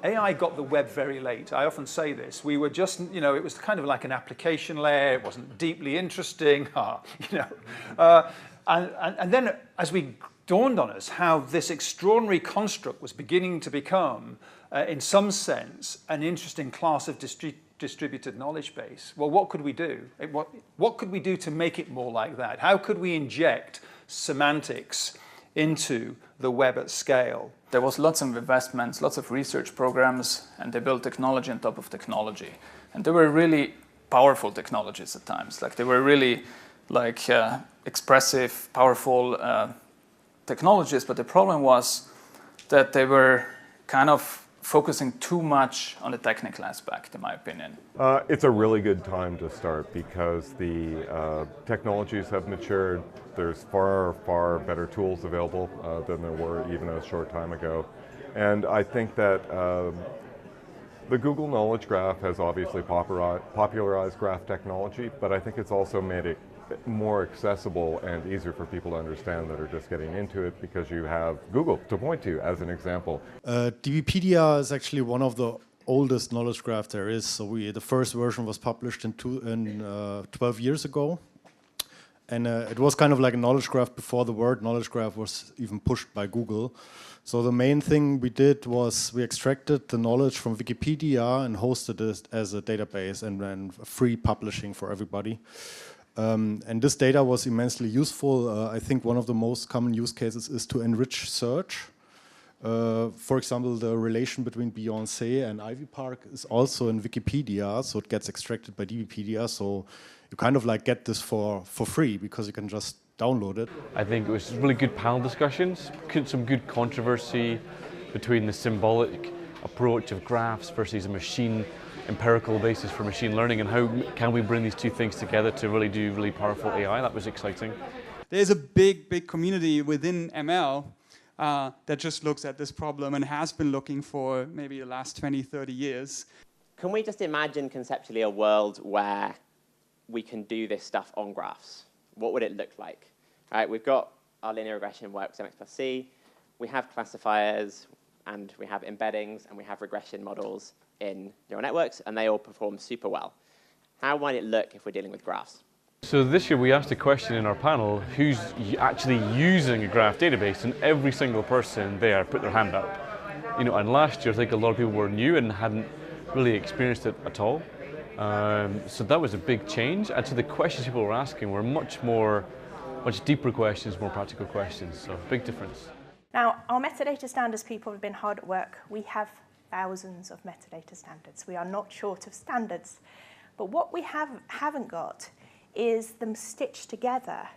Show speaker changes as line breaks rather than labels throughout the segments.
AI got the web very late. I often say this. We were just, it was kind of like an application layer. It wasn't deeply interesting, and then as we dawned on us how this extraordinary construct was beginning to become, in some sense, an interesting class of distributed knowledge base. Well, what could we do? What could we do to make it more like that? How could we inject semantics into the web at scale?
There was lots of investments, lots of research programs, and they built technology on top of technology. And they were really powerful technologies at times. Like they were really expressive, powerful technologies, but the problem was that they were kind of focusing too much on the technical aspect, in my opinion.
It's a really good time to start because the technologies have matured. There's far, far better tools available than there were even a short time ago. And I think that the Google Knowledge Graph has obviously popularized graph technology, but I think it's also made it more accessible and easier for people to understand that are just getting into it because you have Google to point to as an example.
DBpedia is actually one of the oldest knowledge graph there is. So the first version was published in 12 years ago. And it was kind of like a knowledge graph before the word knowledge graph was even pushed by Google. So the main thing we did was we extracted the knowledge from Wikipedia and hosted it as a database and ran free publishing for everybody. And this data was immensely useful. I think one of the most common use cases is to enrich search. For example, the relation between Beyoncé and Ivy Park is also in Wikipedia, so it gets extracted by DBpedia. So you kind of like get this for free because you can just download it.
I think it was really good panel discussions, some good controversy between the symbolic approach of graphs versus a machine empirical basis for machine learning, and how can we bring these two things together to really do really powerful AI. That was exciting.
There's a big community within ML that just looks at this problem and has been looking for maybe the last 20, 30 years.
Can we just imagine conceptually a world where we can do this stuff on graphs? What would it look like? All right, we've got our linear regression works MX plus C, we have classifiers, and we have embeddings, and we have regression models in neural networks, and they all perform super well. How might it look if we're dealing with graphs?
So this year we asked a question in our panel, who's actually using a graph database, and every single person there put their hand up. And last year I think a lot of people were new and hadn't really experienced it at all. So that was a big change, and so the questions people were asking were much deeper questions, more practical questions, so big difference.
Now, our metadata standards people have been hard at work. We have thousands of metadata standards. We are not short of standards. But what we haven't got is them stitched together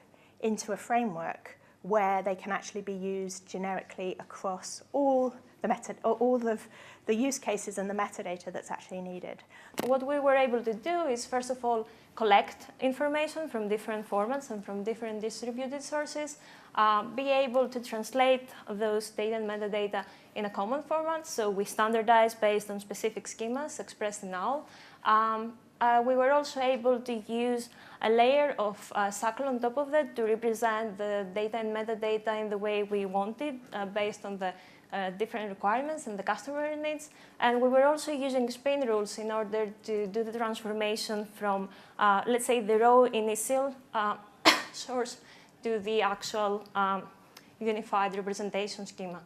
into a framework where they can actually be used generically across all of the use cases and the metadata that's actually needed.
What we were able to do is, first of all, collect information from different formats and from different distributed sources, be able to translate those data and metadata in a common format, so we standardize based on specific schemas expressed in OWL. We were also able to use a layer of SACL on top of that to represent the data and metadata in the way we wanted, based on the different requirements and the customer needs. And we were also using spin rules in order to do the transformation from, let's say, the raw initial source to the actual unified representation schema.